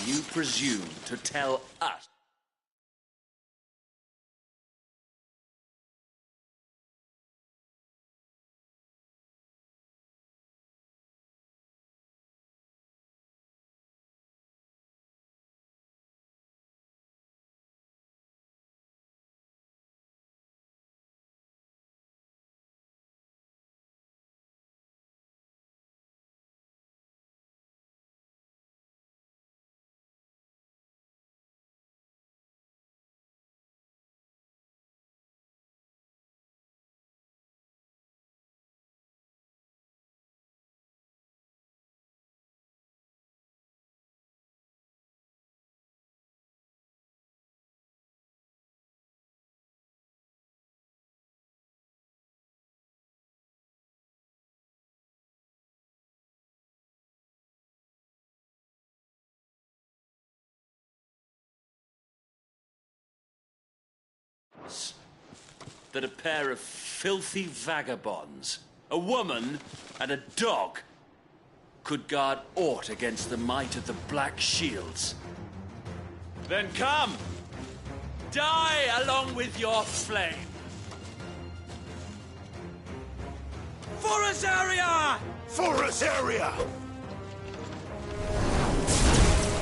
you presume to tell us? That a pair of filthy vagabonds, a woman and a dog, could guard aught against the might of the Black Shields. Then come! Die along with your flame! For Azaria! For Azaria!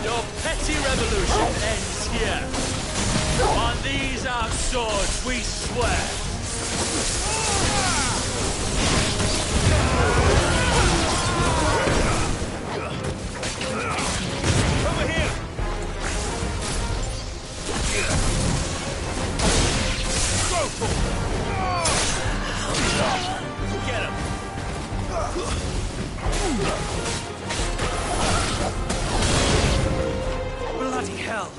Your petty revolution ends here. On these our swords we swear. Over here! Go for it! Get him! Bloody hell!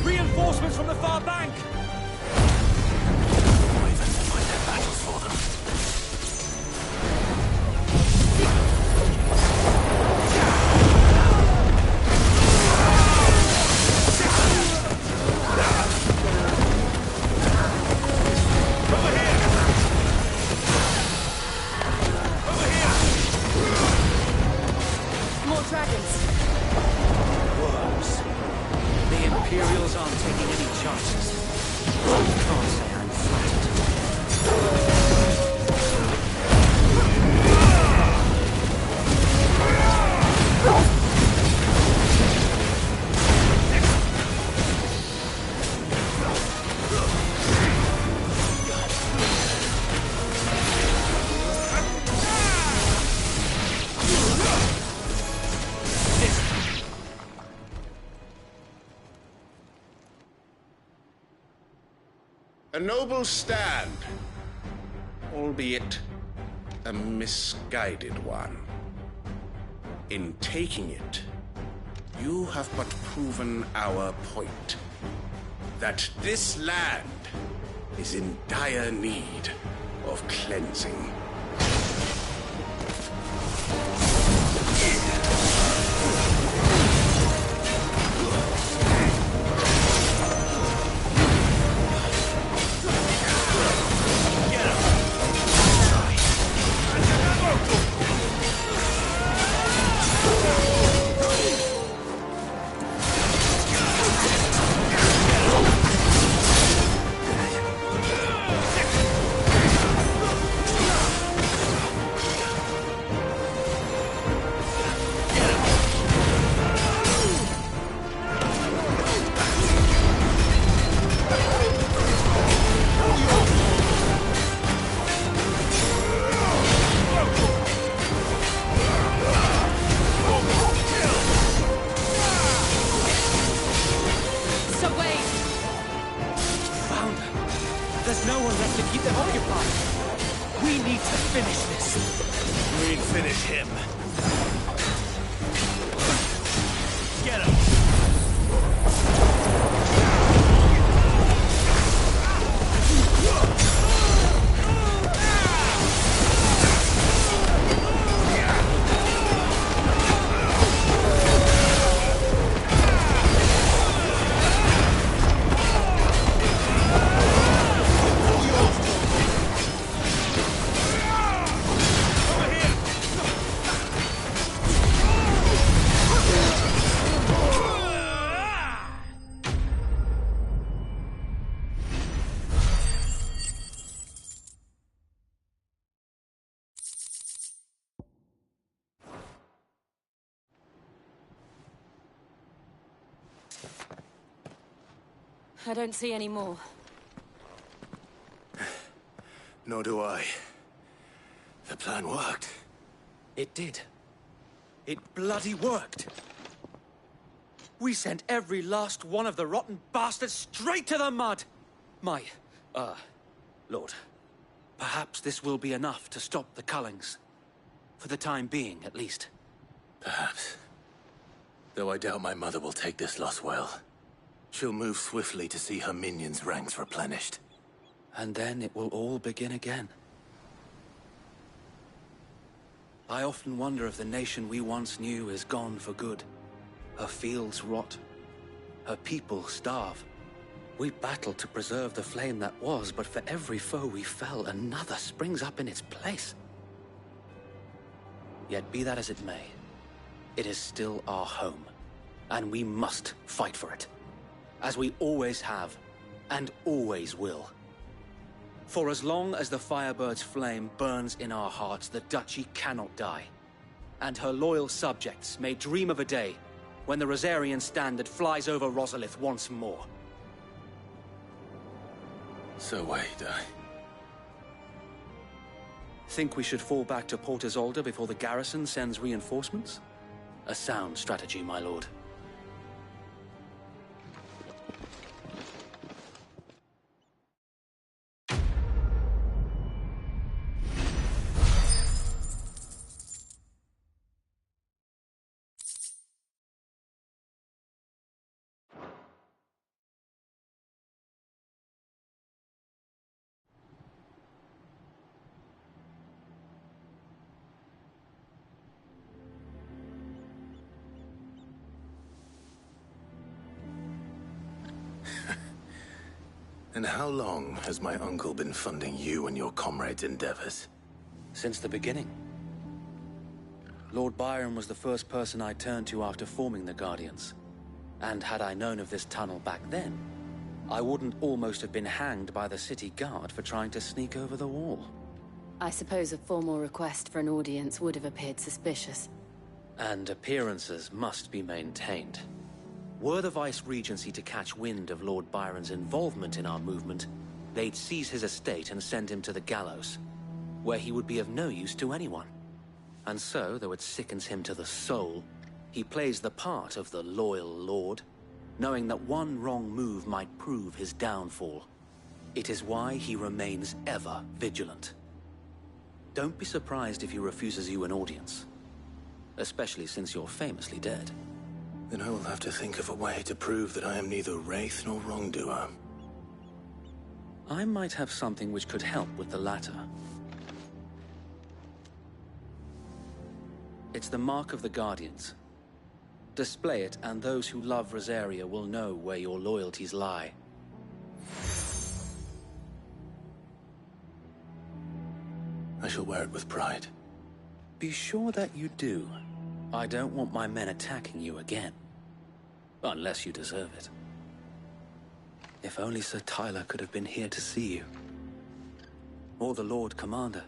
Reinforcements from the far bank! We'll even fight their battles for them. Over here! Over here! More dragons. Worms. The Imperials aren't taking any chances. I can't say I'm flattered. A noble stand, albeit a misguided one. In taking it, you have but proven our point, that this land is in dire need of cleansing. There's no one left to keep them occupied. We need to finish this. We finish him. Get him! I don't see any more. Nor do I. The plan worked. It did. It bloody worked. We sent every last one of the rotten bastards straight to the mud! Lord, perhaps this will be enough to stop the Cullings. For the time being, at least. Perhaps. Though I doubt my mother will take this loss well. She'll move swiftly to see her minions' ranks replenished. And then it will all begin again. I often wonder if the nation we once knew is gone for good. Her fields rot. Her people starve. We battled to preserve the flame that was, but for every foe we fell, another springs up in its place. Yet be that as it may, it is still our home, and we must fight for it, as we always have, and always will. For as long as the Firebird's flame burns in our hearts, the Duchy cannot die, and her loyal subjects may dream of a day when the Rosarian standard flies over Rosalith once more. So wait, Think we should fall back to Port Isolde before the garrison sends reinforcements? A sound strategy, my lord. And how long has my uncle been funding you and your comrades' endeavors? Since the beginning. Lord Byron was the first person I turned to after forming the Guardians. And had I known of this tunnel back then, I wouldn't almost have been hanged by the city guard for trying to sneak over the wall. I suppose a formal request for an audience would have appeared suspicious. And appearances must be maintained. Were the Vice-Regency to catch wind of Lord Byron's involvement in our movement, they'd seize his estate and send him to the gallows, where he would be of no use to anyone. And so, though it sickens him to the soul, he plays the part of the loyal lord, knowing that one wrong move might prove his downfall. It is why he remains ever vigilant. Don't be surprised if he refuses you an audience, especially since you're famously dead. Then I will have to think of a way to prove that I am neither wraith nor wrongdoer. I might have something which could help with the latter. It's the mark of the Guardians. Display it, and those who love Rosaria will know where your loyalties lie. I shall wear it with pride. Be sure that you do. I don't want my men attacking you again. Unless you deserve it. If only Sir Tyler could have been here to see you. Or the Lord Commander.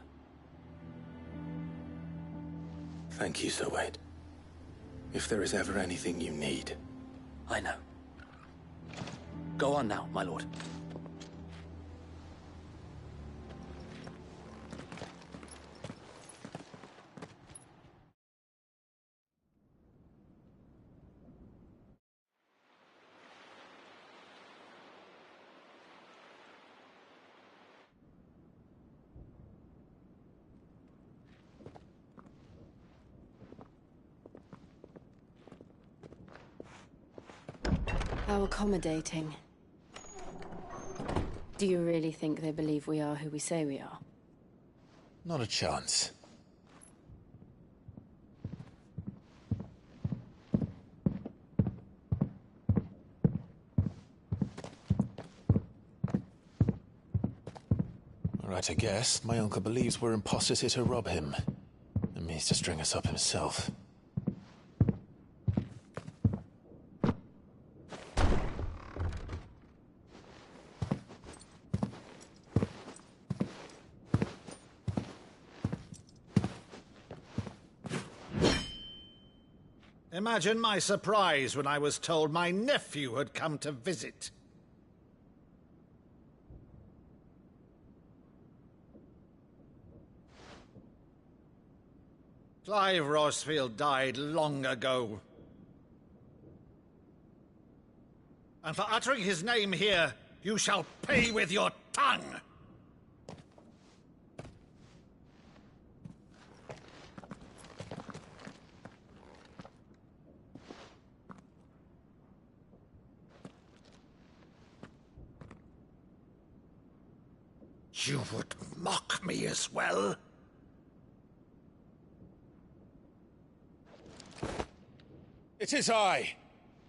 Thank you, Sir Wade. If there is ever anything you need. I know. Go on now, my lord. How accommodating. Do you really think they believe we are who we say we are? Not a chance. Right, I guess. My uncle believes we're imposters here to rob him. And means to string us up himself. Imagine my surprise when I was told my nephew had come to visit. Clive Rosfield died long ago. And for uttering his name here, you shall pay with your tongue! You would mock me as well? It is I,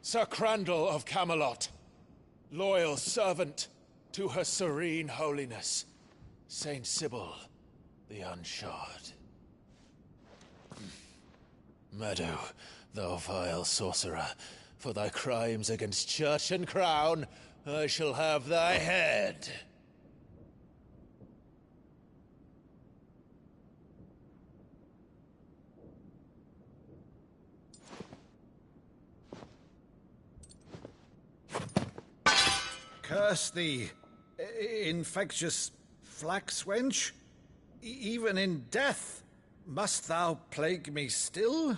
Sir Crandall of Camelot, loyal servant to Her Serene Holiness, Saint Sybil the Unshod. Meadow, thou vile sorcerer, for thy crimes against church and crown, I shall have thy head. Curse thee, infectious flax wench. Even in death, must thou plague me still?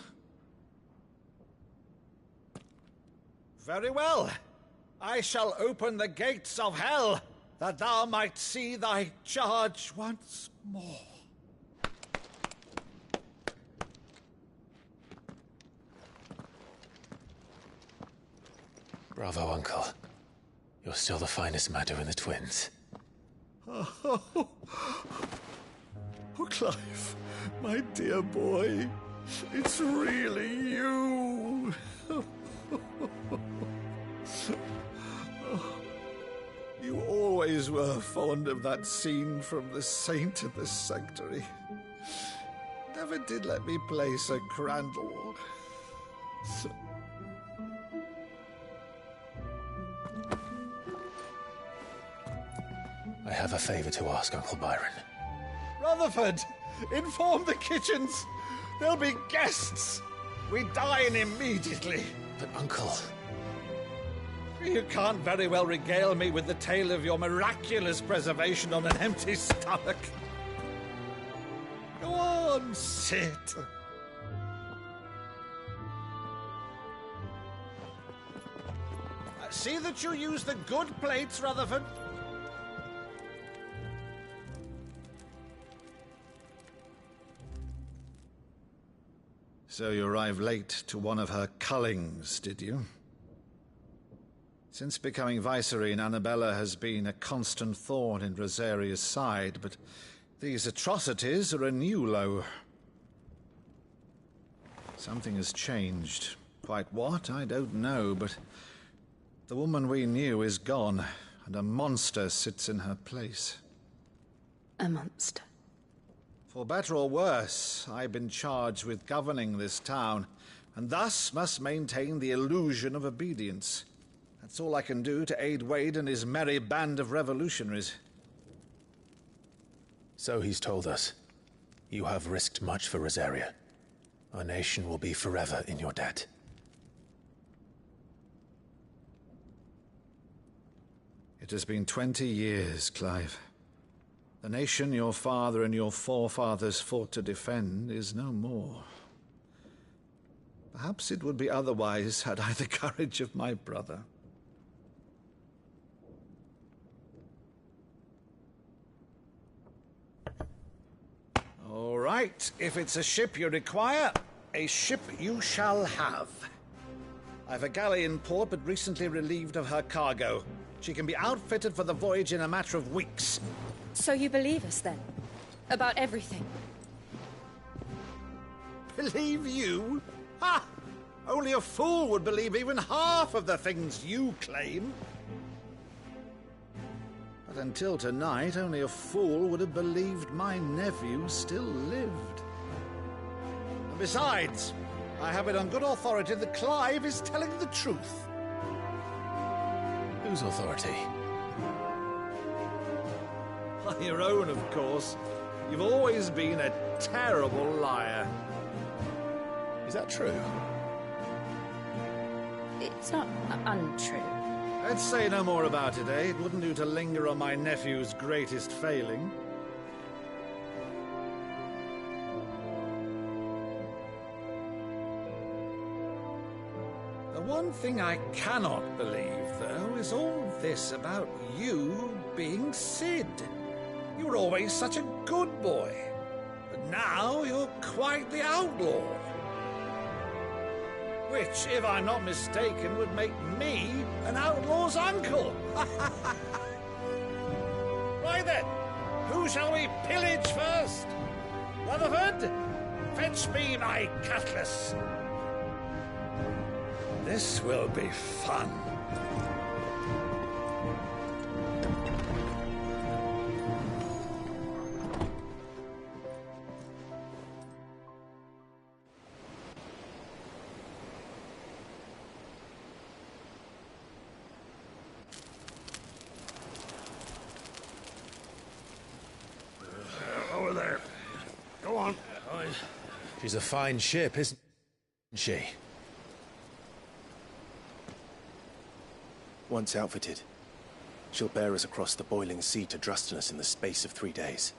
Very well. I shall open the gates of hell, that thou might see thy charge once more. Bravo, Uncle. You're still the finest Meadow in the twins. Oh, Clive, my dear boy, it's really you. You always were fond of that scene from The Saint of the Sanctuary. Never did let me play Sir Crandall. I have a favor to ask, Uncle Byron. Rutherford, inform the kitchens. There'll be guests. We dine immediately. But, Uncle... You can't very well regale me with the tale of your miraculous preservation on an empty stomach. Go on, sit. See that you use the good plates, Rutherford. So you arrived late to one of her cullings, did you? Since becoming Vicereine, Annabella has been a constant thorn in Rosaria's side, but these atrocities are a new low. Something has changed. Quite what, I don't know, but the woman we knew is gone, and a monster sits in her place. A monster. For better or worse, I've been charged with governing this town, and thus must maintain the illusion of obedience. That's all I can do to aid Wade and his merry band of revolutionaries. So he's told us. You have risked much for Rosaria. Our nation will be forever in your debt. It has been 20 years, Clive. The nation your father and your forefathers fought to defend is no more. Perhaps it would be otherwise had I the courage of my brother. All right, if it's a ship you require, a ship you shall have. I've a galley in port, but recently relieved of her cargo. She can be outfitted for the voyage in a matter of weeks. So you believe us, then? About everything? Believe you? Ha! Only a fool would believe even half of the things you claim. But until tonight, only a fool would have believed my nephew still lived. And besides, I have it on good authority that Clive is telling the truth. Whose authority? Your own, of course. You've always been a terrible liar. Is that true? It's not untrue. Let's say no more about it, eh? It wouldn't do to linger on my nephew's greatest failing. The one thing I cannot believe, though, is all this about you being Sid. You were always such a good boy, but now you're quite the outlaw. Which, if I'm not mistaken, would make me an outlaw's uncle. Right then, who shall we pillage first? Rutherford, fetch me my cutlass. This will be fun. Over there. Go on. She's a fine ship, isn't she? Once outfitted, she'll bear us across the boiling sea to Drustinus in the space of 3 days.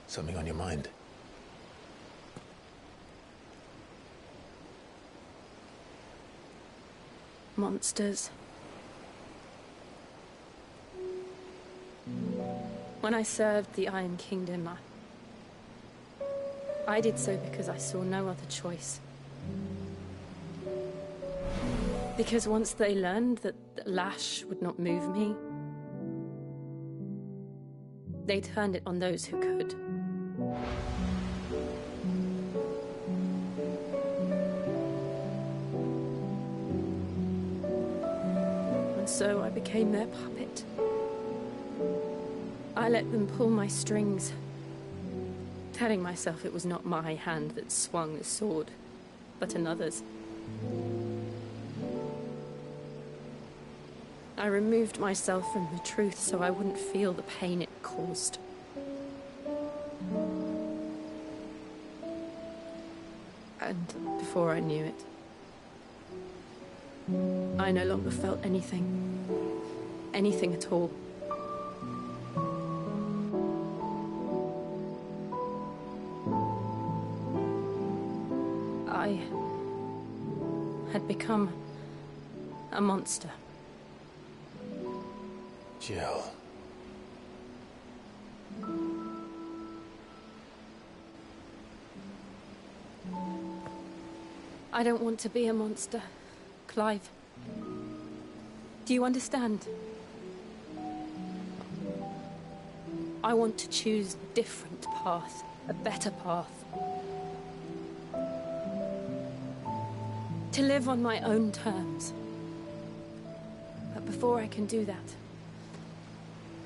Something on your mind? Monsters. When I served the Iron Kingdom, I did so because I saw no other choice. Because once they learned that the lash would not move me, they turned it on those who could. And so I became their puppet. I let them pull my strings, telling myself it was not my hand that swung the sword, but another's. I removed myself from the truth so I wouldn't feel the pain it caused. And before I knew it, I no longer felt anything. Anything at all. I had become a monster. Jill. I don't want to be a monster, Clive. Do you understand? I want to choose a different path, a better path. To live on my own terms. But before I can do that,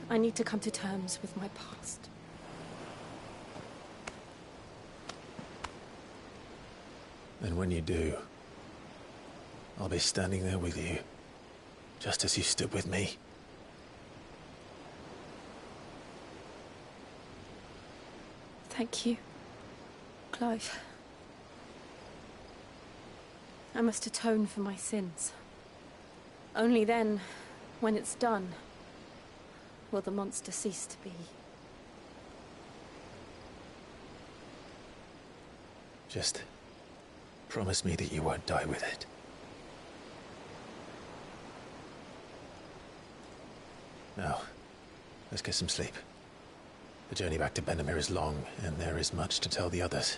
I need to come to terms with my past. And when you do, I'll be standing there with you, just as you stood with me. Thank you, Clive. I must atone for my sins. Only then, when it's done, will the monster cease to be. Just promise me that you won't die with it. Now, let's get some sleep. The journey back to Benamir is long, and there is much to tell the others.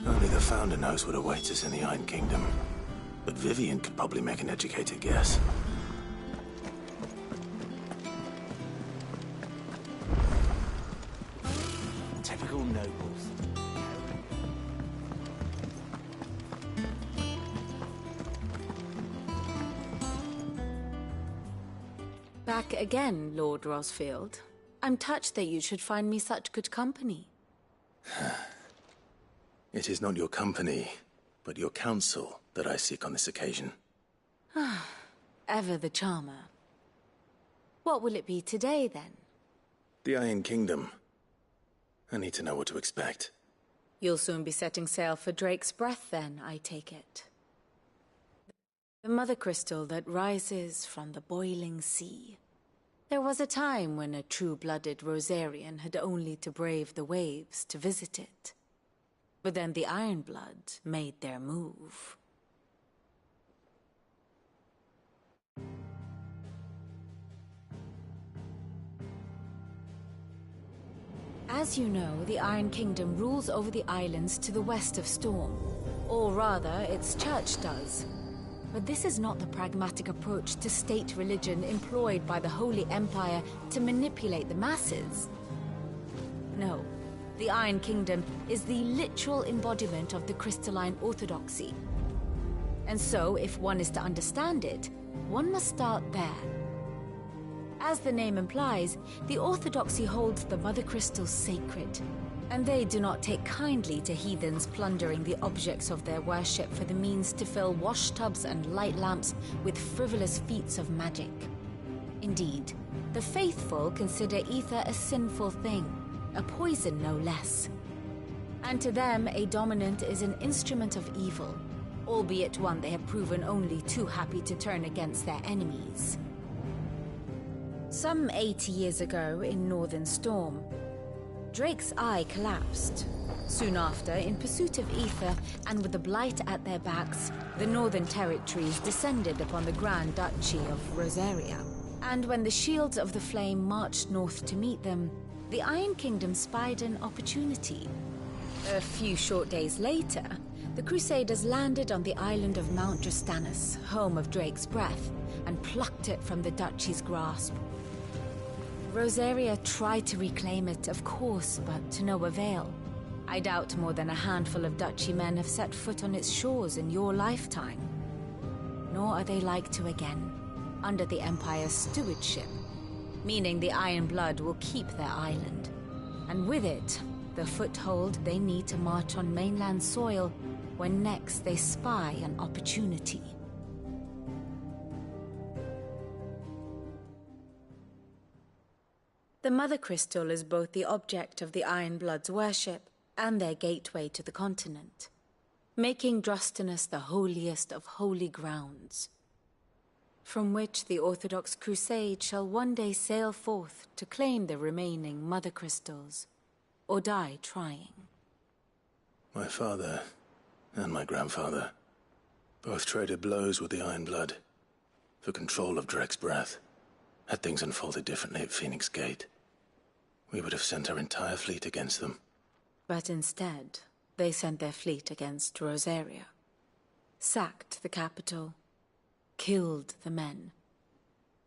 Only the Founder knows what awaits us in the Iron Kingdom. But Vivian could probably make an educated guess. Typical nobles. Back again, Lord Rosfield. I'm touched that you should find me such good company. It is not your company, but your counsel that I seek on this occasion. Ever the charmer. What will it be today, then? The Iron Kingdom. I need to know what to expect. You'll soon be setting sail for Drake's Breath, then, I take it. The mother crystal that rises from the boiling sea. There was a time when a true-blooded Rosarian had only to brave the waves to visit it. But then the Ironblood made their move. As you know, the Iron Kingdom rules over the islands to the west of Storm. Or rather, its church does. But this is not the pragmatic approach to state religion employed by the Holy Empire to manipulate the masses. No, the Iron Kingdom is the literal embodiment of the crystalline orthodoxy. And so, if one is to understand it, one must start there. As the name implies, the orthodoxy holds the mother crystals sacred, and they do not take kindly to heathens plundering the objects of their worship for the means to fill washtubs and light lamps with frivolous feats of magic. Indeed, the faithful consider ether a sinful thing, a poison no less. And to them, a dominant is an instrument of evil, albeit one they have proven only too happy to turn against their enemies. Some 80 years ago in Northern Storm, Drake's eye collapsed. Soon after, in pursuit of ether and with the Blight at their backs, the Northern Territories descended upon the Grand Duchy of Rosaria. And when the Shields of the Flame marched north to meet them, the Iron Kingdom spied an opportunity. A few short days later, the Crusaders landed on the island of Mount Drastanus, home of Drake's Breath, and plucked it from the Duchy's grasp. Rosaria tried to reclaim it, of course, but to no avail. I doubt more than a handful of Duchy men have set foot on its shores in your lifetime. Nor are they like to again, under the Empire's stewardship, meaning the Iron Blood will keep their island. And with it, the foothold they need to march on mainland soil when next they spy an opportunity. The Mother Crystal is both the object of the Iron Blood's worship and their gateway to the continent, making Drastanus the holiest of holy grounds, from which the Orthodox Crusade shall one day sail forth to claim the remaining Mother Crystals, or die trying. My father and my grandfather both traded blows with the Iron Blood for control of Drake's Breath. Had things unfolded differently at Phoenix Gate, we would have sent our entire fleet against them. But instead, they sent their fleet against Rosaria, sacked the capital, killed the men,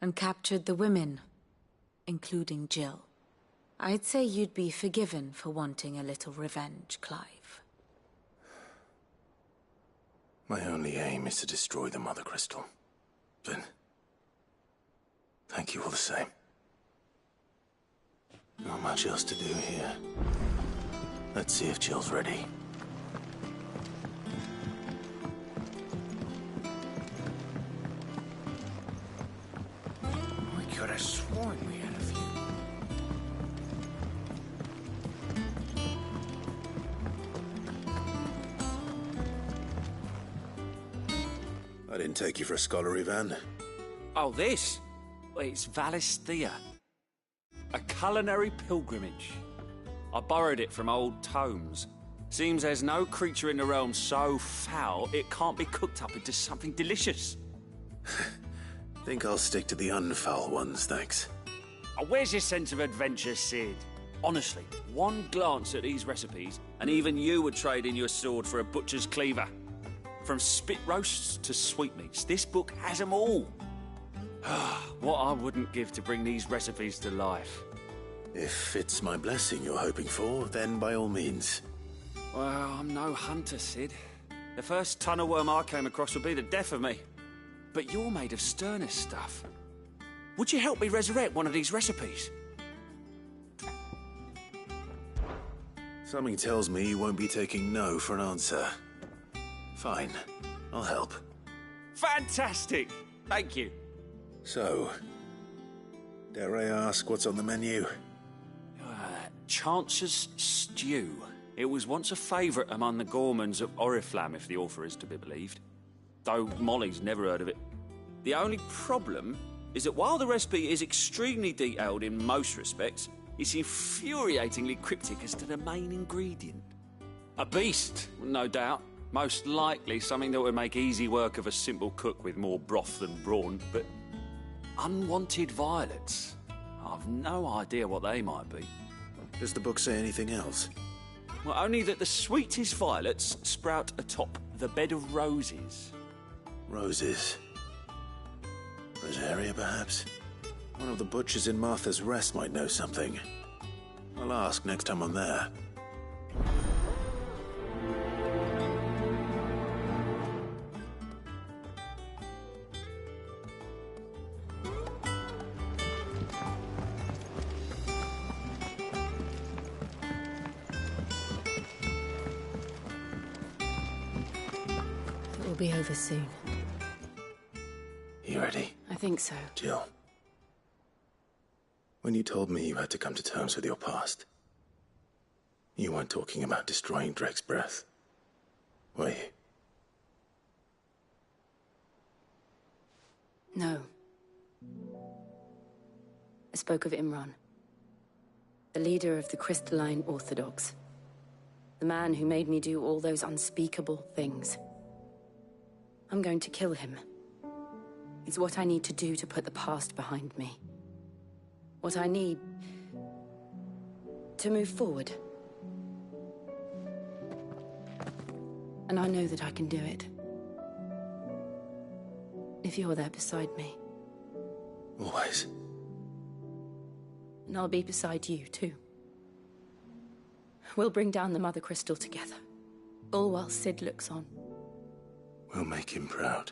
and captured the women, including Jill. I'd say you'd be forgiven for wanting a little revenge, Clive. My only aim is to destroy the Mother Crystal. But thank you all the same. Not much else to do here. Let's see if Jill's ready. I could have sworn we had a few. I didn't take you for a scholarly van. Oh, this? It's Valisthea. A culinary pilgrimage. I borrowed it from old tomes. Seems there's no creature in the realm so foul it can't be cooked up into something delicious. Think I'll stick to the unfoul ones, thanks. Oh, where's your sense of adventure, Sid? Honestly, one glance at these recipes, and even you would trade in your sword for a butcher's cleaver. From spit roasts to sweetmeats, this book has them all. What I wouldn't give to bring these recipes to life. If it's my blessing you're hoping for, then by all means. Well, I'm no hunter, Sid. The first tunnel worm I came across would be the death of me. But you're made of sterner stuff. would you help me resurrect one of these recipes? Something tells me you won't be taking no for an answer. Fine, I'll help. Fantastic! Thank you. So, dare I ask what's on the menu? Chance's Stew. It was once a favourite among the gourmands of Oriflamme, if the author is to be believed. Though Molly's never heard of it. The only problem is that while the recipe is extremely detailed in most respects, it's infuriatingly cryptic as to the main ingredient. A beast, no doubt. Most likely something that would make easy work of a simple cook with more broth than brawn, but unwanted violets. I've no idea what they might be. Does the book say anything else? Well, only that the sweetest violets sprout atop the bed of roses. Roses. Rosaria, perhaps? One of the butchers in Martha's Rest might know something. I'll ask next time I'm there. It will be over soon. You ready? I think so. Jill. When you told me you had to come to terms with your past, you weren't talking about destroying Drake's breath, were you? No. I spoke of Imran, the leader of the Crystalline Orthodox. The man who made me do all those unspeakable things. I'm going to kill him. It's what I need to do to put the past behind me. What I need to move forward. And I know that I can do it. If you're there beside me. Always. And I'll be beside you, too. We'll bring down the Mother Crystal together. All while Sid looks on. We'll make him proud.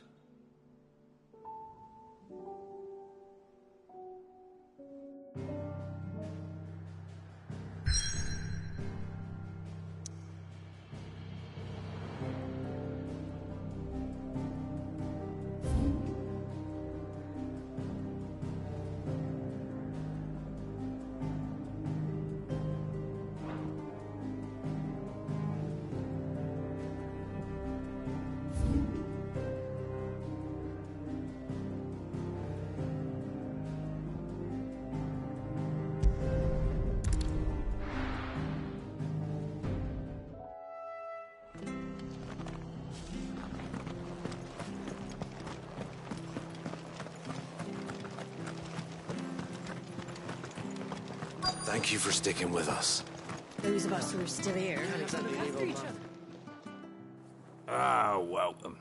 Thank you for sticking with us. Those of us who are still here. Ah, welcome.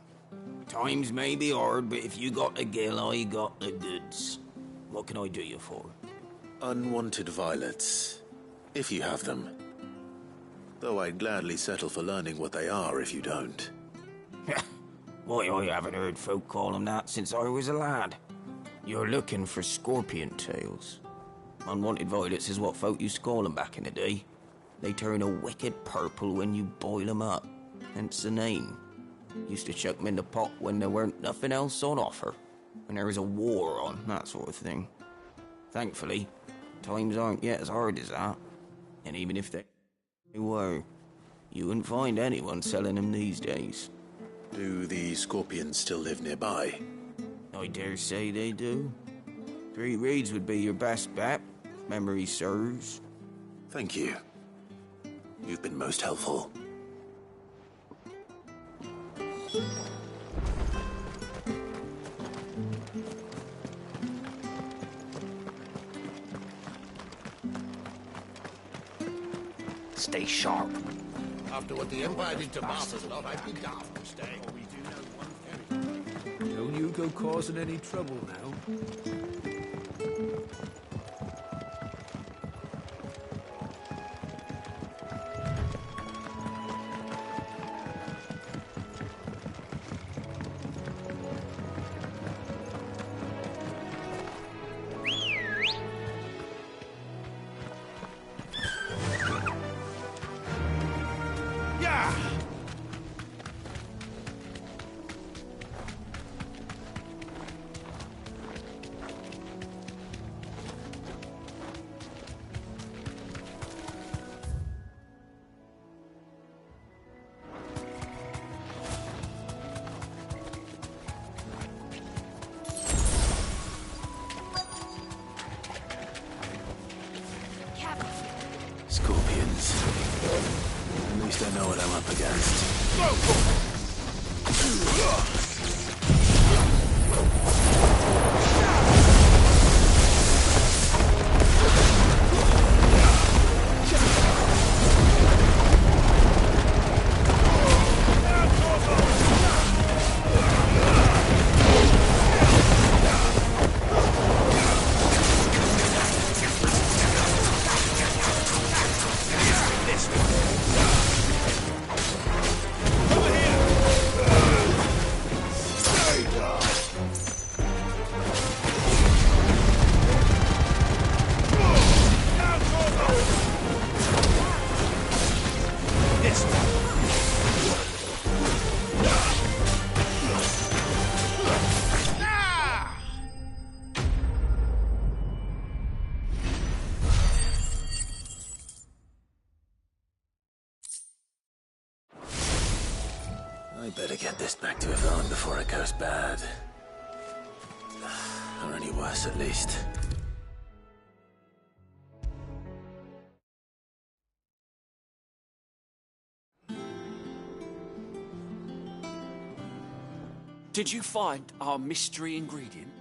Times may be hard, but if you got the gill, I got the goods. What can I do you for? Unwanted violets, if you have them. Though I'd gladly settle for learning what they are if you don't. Why, I haven't heard folk call them that since I was a lad. You're looking for scorpion tails. Unwanted violets is what folk used to call them back in the day. They turn a wicked purple when you boil them up, hence the name. Used to chuck them in the pot when there weren't nothing else on offer, when there was a war on, that sort of thing. Thankfully, times aren't yet as hard as that, and even if they were, you wouldn't find anyone selling them these days. Do the scorpions still live nearby? I dare say they do. 3 Reeds would be your best bet, if memory serves. Thank you. You've been most helpful. Stay sharp. After what the Empire did to Martha's lot, I'd be daft to stay. Don't you go causing any trouble now. know what I'm up against. I better get this back to Yvonne before it goes bad. Or any worse, at least. Did you find our mystery ingredient?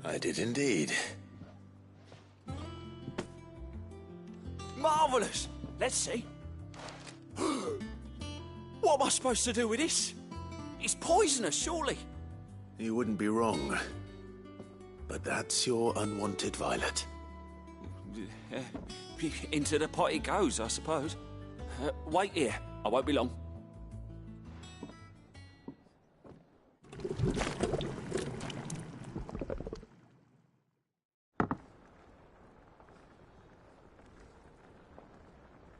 I did indeed. Marvellous! Let's see. What am I supposed to do with this? It's poisonous, surely. You wouldn't be wrong. But that's your unwanted violet. Into the pot it goes, I suppose. Wait here. I won't be long.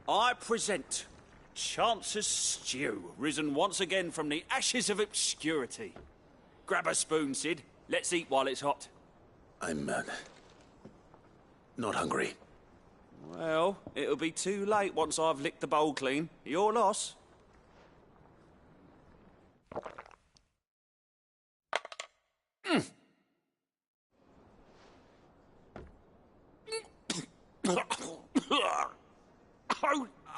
I present Chance's Stew, risen once again from the ashes of obscurity. Grab a spoon, Sid. Let's eat while it's hot. I'm, not hungry. Well, it'll be too late once I've licked the bowl clean. Your loss.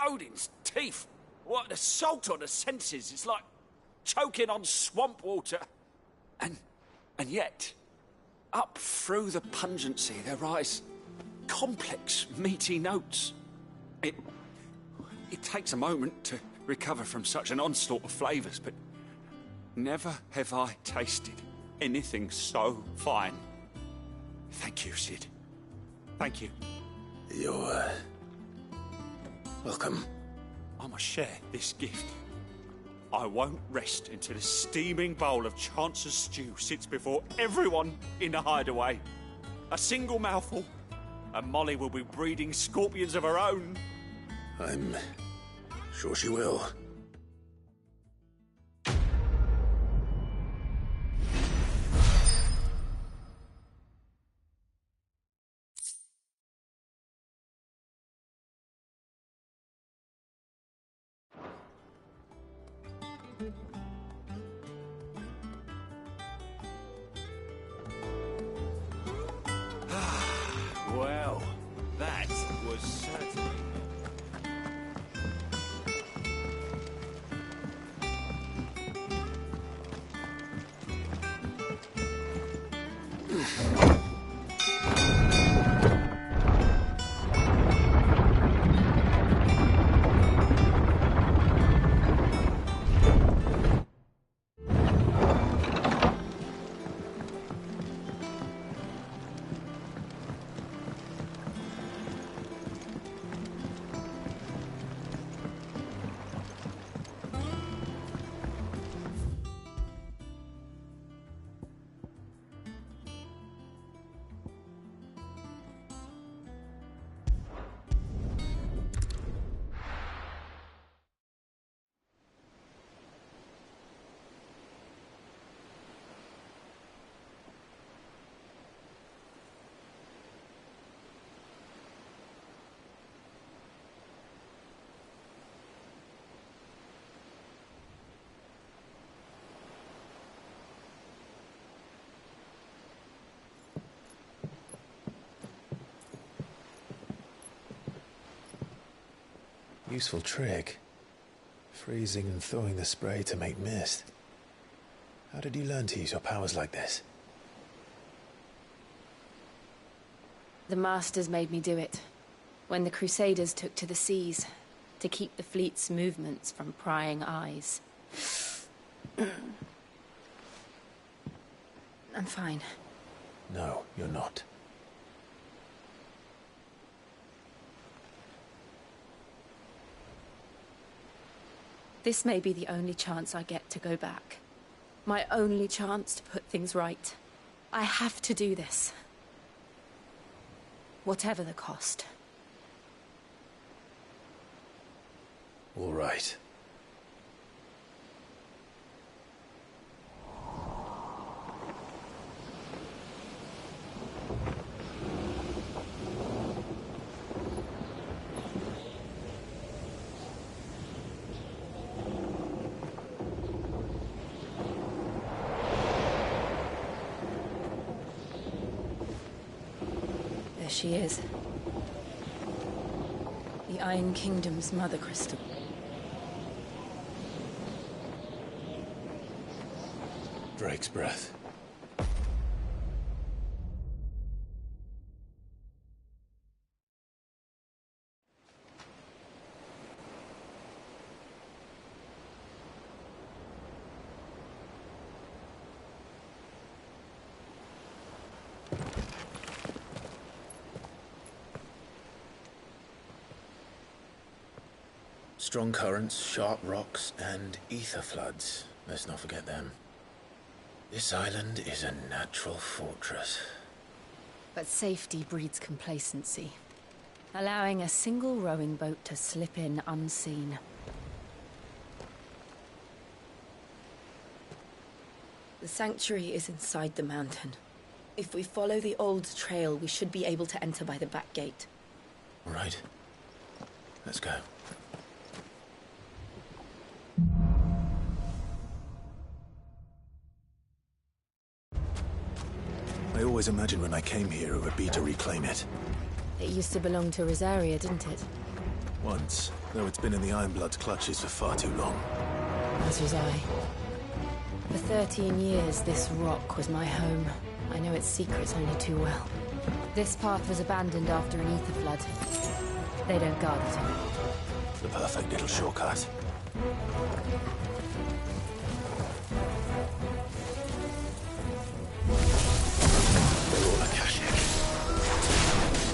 Odin's teeth. What, the salt on the senses. It's like choking on swamp water. And yet, up through the pungency, there rise complex, meaty notes. It takes a moment to recover from such an onslaught of flavours, but never have I tasted anything so fine. Thank you, Sid. Thank you. You're, welcome. I must share this gift. I won't rest until a steaming bowl of Chance's stew sits before everyone in the hideaway. A single mouthful, and Molly will be breeding scorpions of her own. I'm sure she will. Well, that was certainly... Useful trick. Freezing and thawing the spray to make mist. How did you learn to use your powers like this? The Masters made me do it. When the Crusaders took to the seas, to keep the fleet's movements from prying eyes. I'm fine. No, you're not. This may be the only chance I get to go back. My only chance to put things right. I have to do this. Whatever the cost. All right. There she is. The Iron Kingdom's Mother Crystal. Drake's breath. Strong currents, sharp rocks, and ether floods. Let's not forget them. This island is a natural fortress. But safety breeds complacency. Allowing a single rowing boat to slip in unseen. The sanctuary is inside the mountain. If we follow the old trail, we should be able to enter by the back gate. All right. Let's go. I always imagined when I came here it would be to reclaim it. It used to belong to Rosaria, didn't it? Once, though it's been in the Ironblood's clutches for far too long. As was I. For 13 years, this rock was my home. I know its secrets only too well. This path was abandoned after an ether flood. They don't guard it anymore. The perfect little shortcut.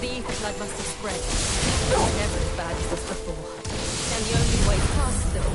The ether flood must have spread. It was never as bad as this before. And the only way past them...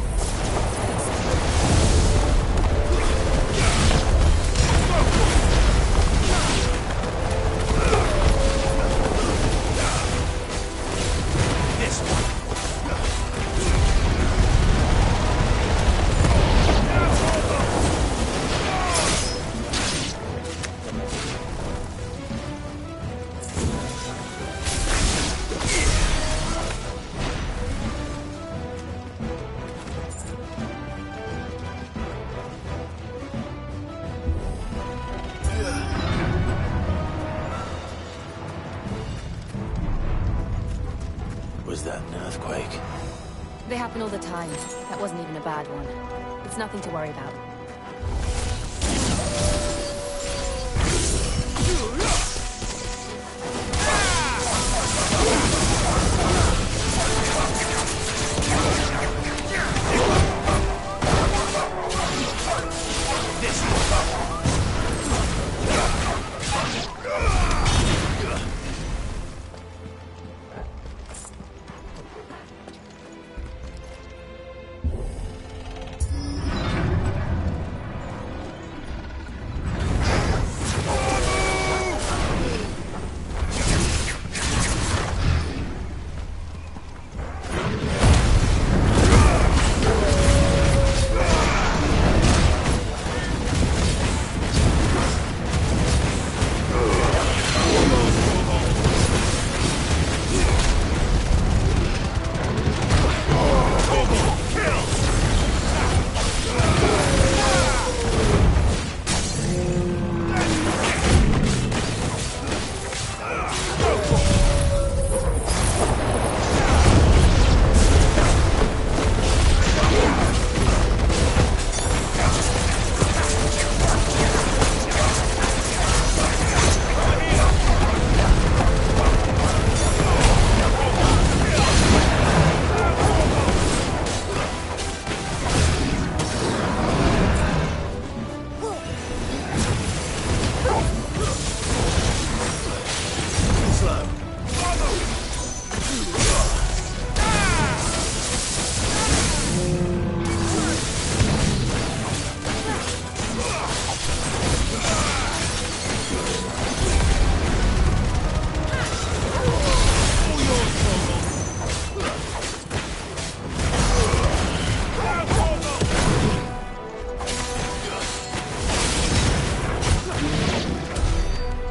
Was that an earthquake? They happen all the time. That wasn't even a bad one. It's nothing to worry about.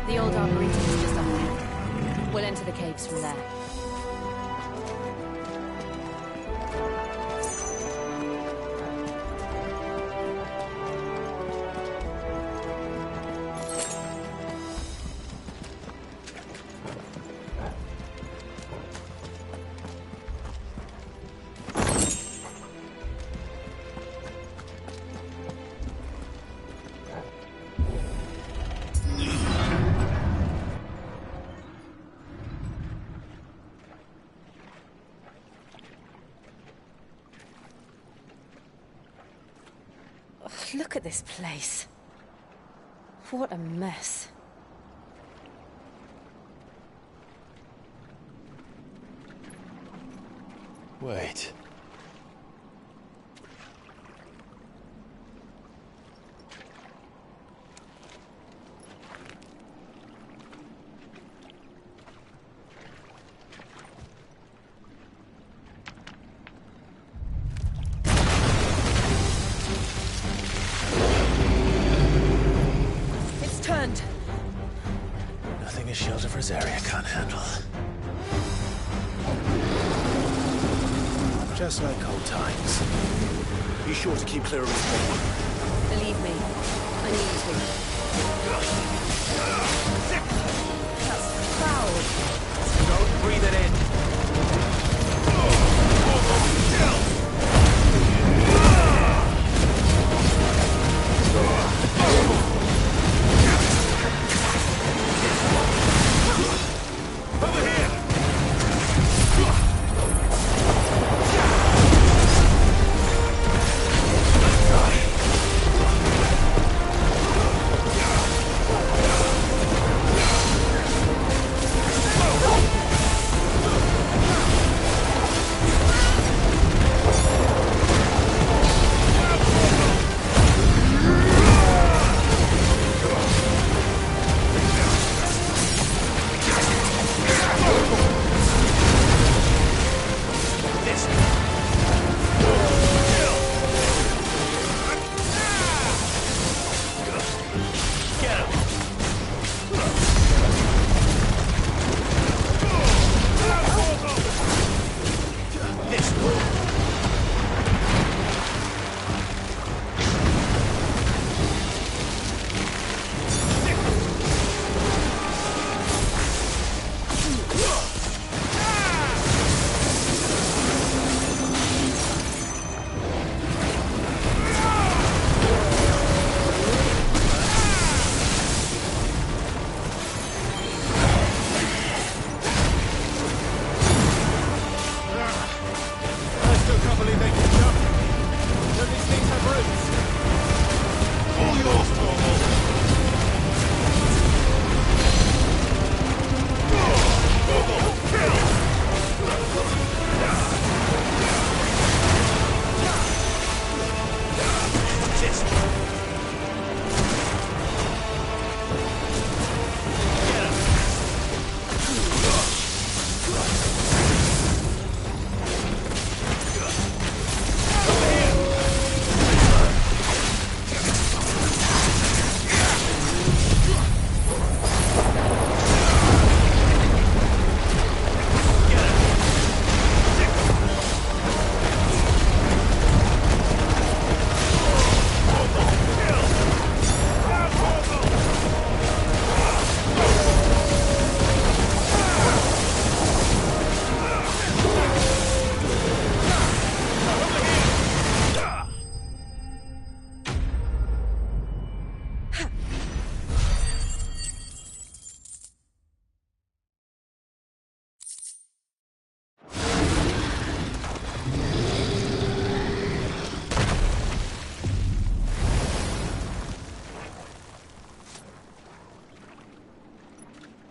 The old arboretum is just up there. We'll enter the caves from there. Look at this place. What a mess. Wait. Nothing a shelter for Zarya can't handle. Just like old times. Be sure to keep clear of this hole. Believe me, I need to. That's foul. Don't breathe it in.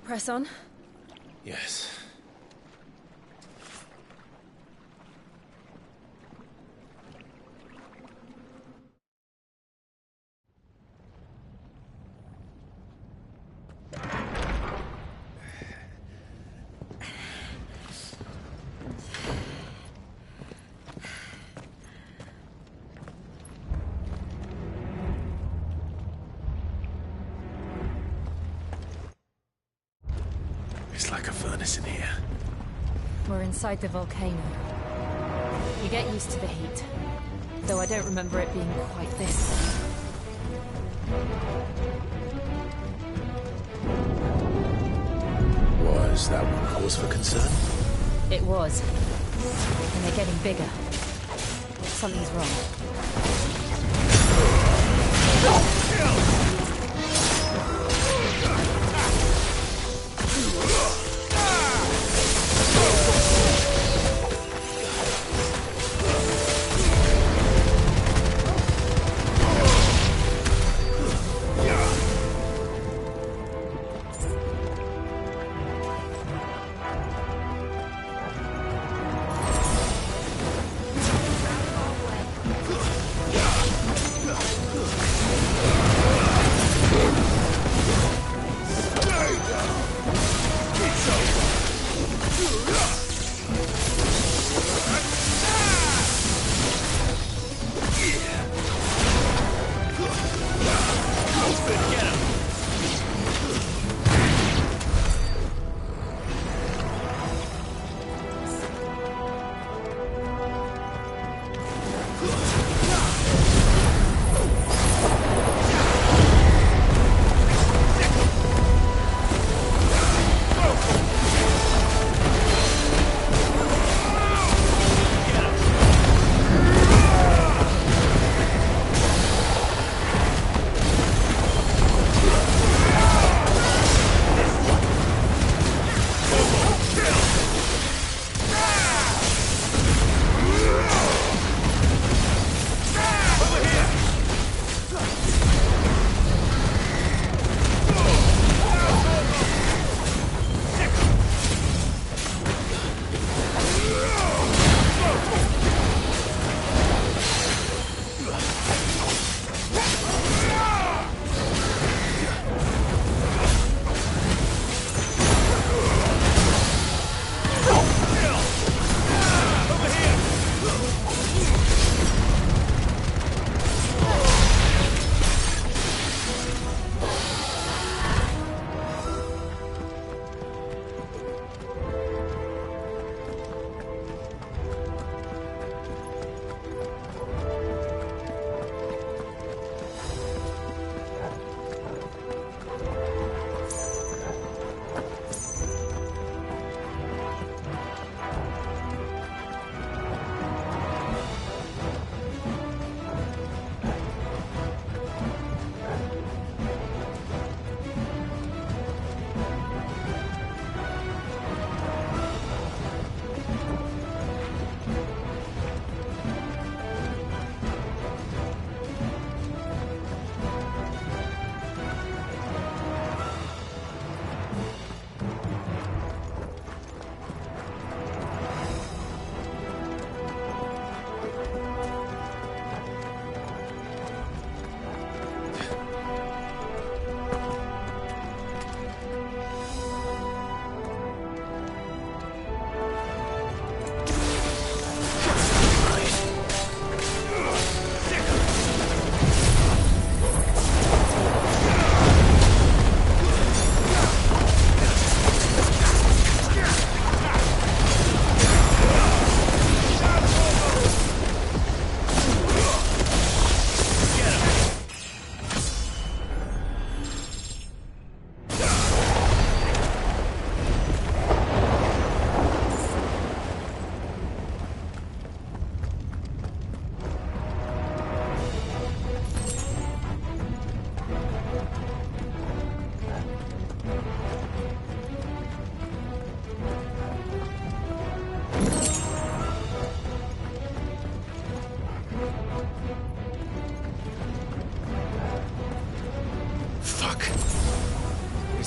Press on? Yes. It's like a furnace in here. We're inside the volcano. You get used to the heat, though I don't remember it being quite this. Was that one cause for concern? It was. And they're getting bigger. Something's wrong.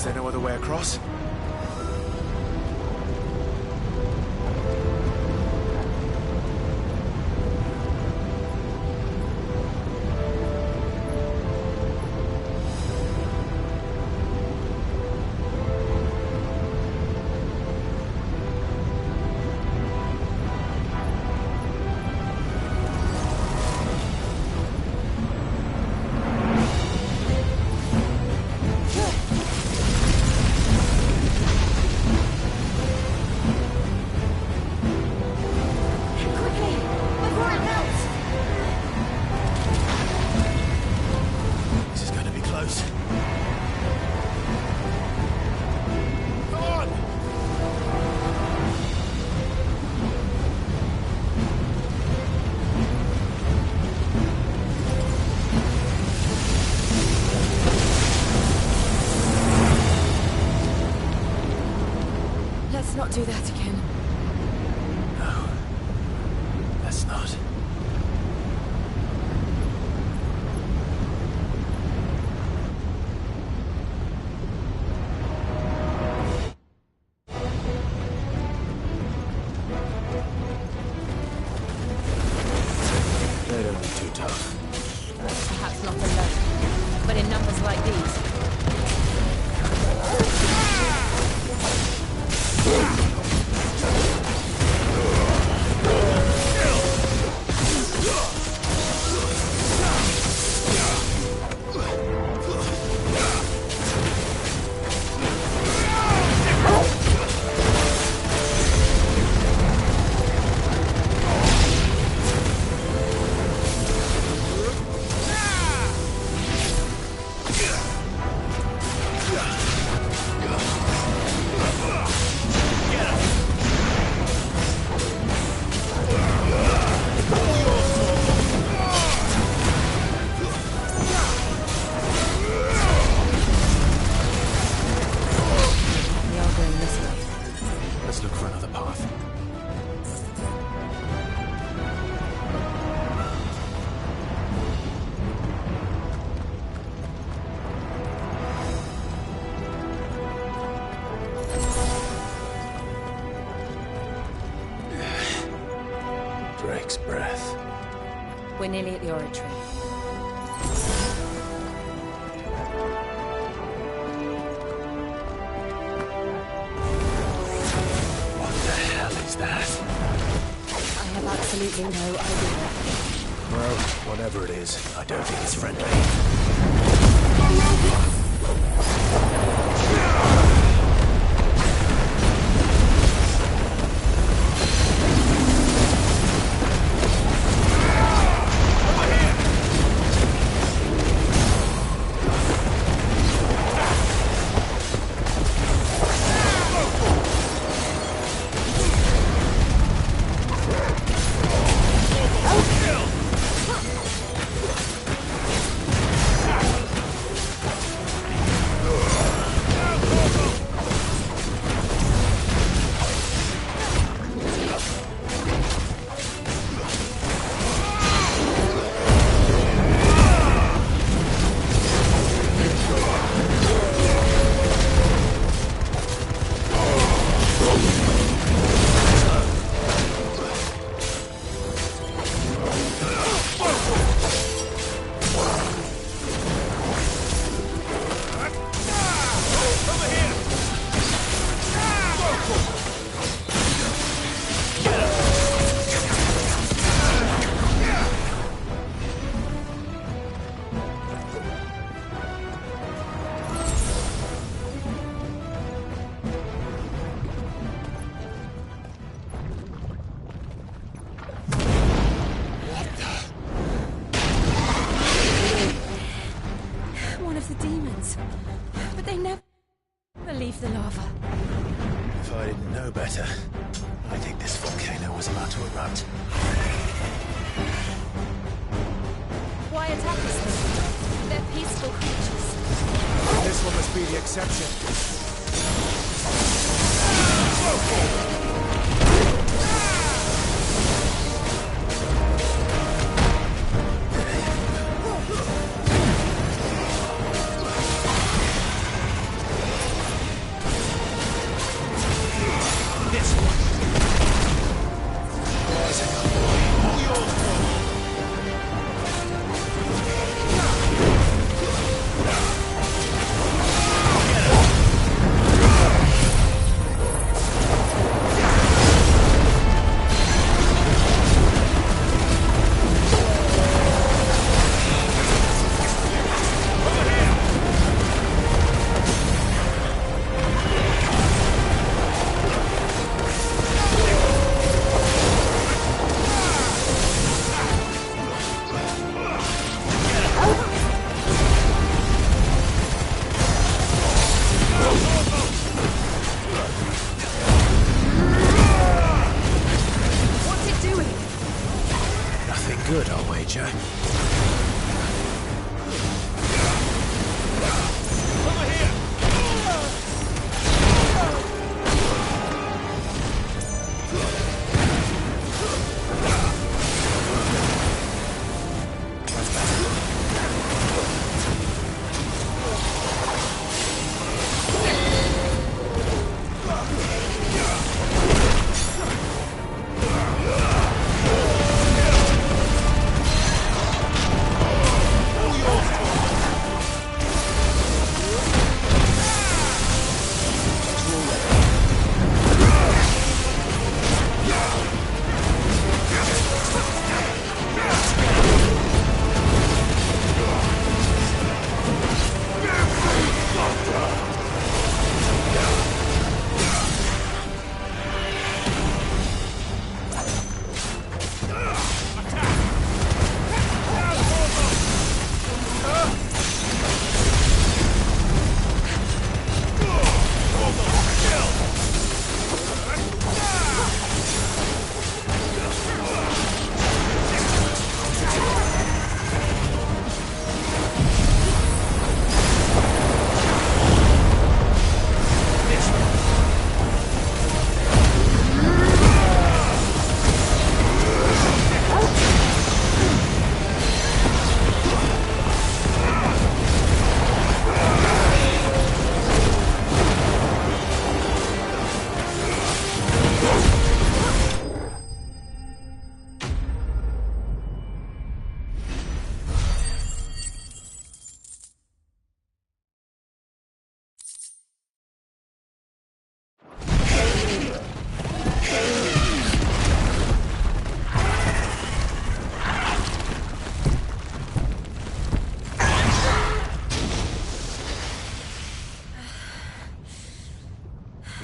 Is there no other way across? Let's not do that again. No. Let's not. They don't be too tough. Perhaps not alone, but in numbers like these. Let's look for another path. Drake's breath. We're nearly at the oratory. What the hell is that? I have absolutely no idea. Well, whatever it is, I don't think it's friendly. One of the demons. But they never leave the lava. If I didn't know better, I think this volcano was about to erupt. Why attack us then? They're peaceful creatures. This one must be the exception. Good, I'll wager. Over here!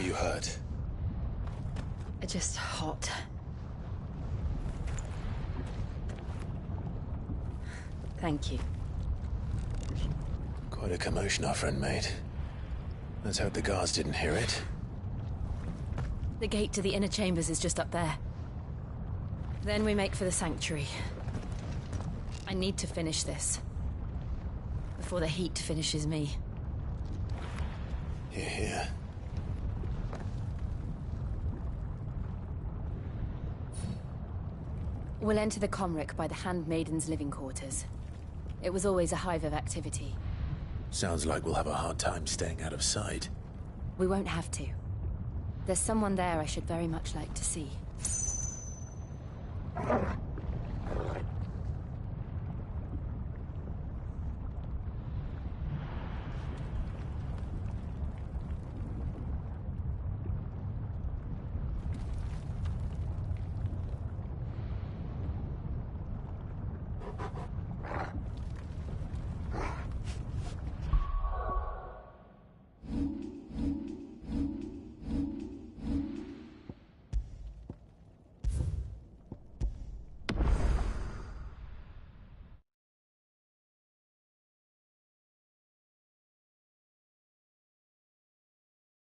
You hurt? Just hot. Thank you. Quite a commotion our friend made. Let's hope the guards didn't hear it. The gate to the inner chambers is just up there. Then we make for the sanctuary. I need to finish this. Before the heat finishes me. Hear, hear. We'll enter the Comric by the Handmaiden's living quarters. It was always a hive of activity. Sounds like we'll have a hard time staying out of sight. We won't have to. There's someone there I should very much like to see.